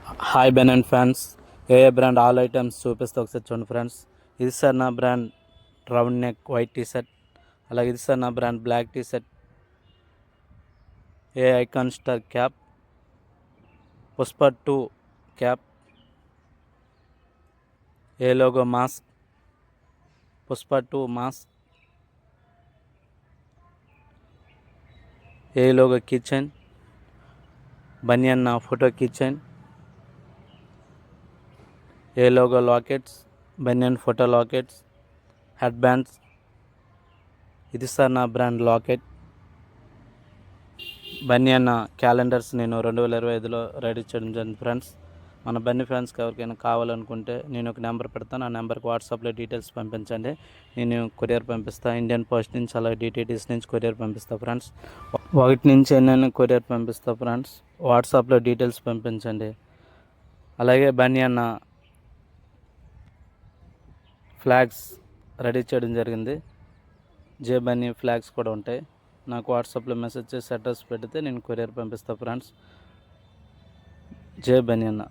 Hi Ben and fans, a brand all items చూపిస్తే ఒకసారి చూడండి ఫ్రెండ్స్. ఇది సార్ నా brand round neck white T-shirt. అలాగే ఇది సార్ నా brand black T-shirt. A icon star cap, Pushpa 2 cap, a logo mask, Pushpa 2 mask, a logo keychain, బనియన్ photo keychain, a logo lockets, బనియన్ ఫోటో లాకెట్స్, హెడ్ బ్యాండ్స్. ఇది sir నా brand locket. బనియన్ calendars నేను 2025లో రెడీ చేయడం జరిగింది ఫ్రెండ్స్. మన బన్నీ ఫ్యాన్స్కి ఎవరికైనా కావాలనుకుంటే నేను ఒక నెంబర్ పెడతాను. ఆ నెంబర్కి వాట్సాప్లో డీటెయిల్స్ పంపించండి, నేను కొరియర్ పంపిస్తాను. ఇండియన్ పోస్ట్ నుంచి అలాగే డిటిడిసి నుంచి కొరియర్ పంపిస్తాను ఫ్రెండ్స్. 1 నుంచి ఎన్నైనా కొరియర్ పంపిస్తాను ఫ్రెండ్స్. వాట్సాప్లో డీటెయిల్స్ పంపించండి. అలాగే బనియన్ ఫ్లాగ్స్ రెడీ చేయడం జరిగింది. జే బన్నీ ఫ్లాగ్స్ కూడా ఉంటాయి. నాకు వాట్సాప్లో మెసేజ్ చేసి అడ్రస్ పెడితే నేను కొరియర్ పంపిస్తాను ఫ్రెండ్స్. జే బన్నీ అన్న.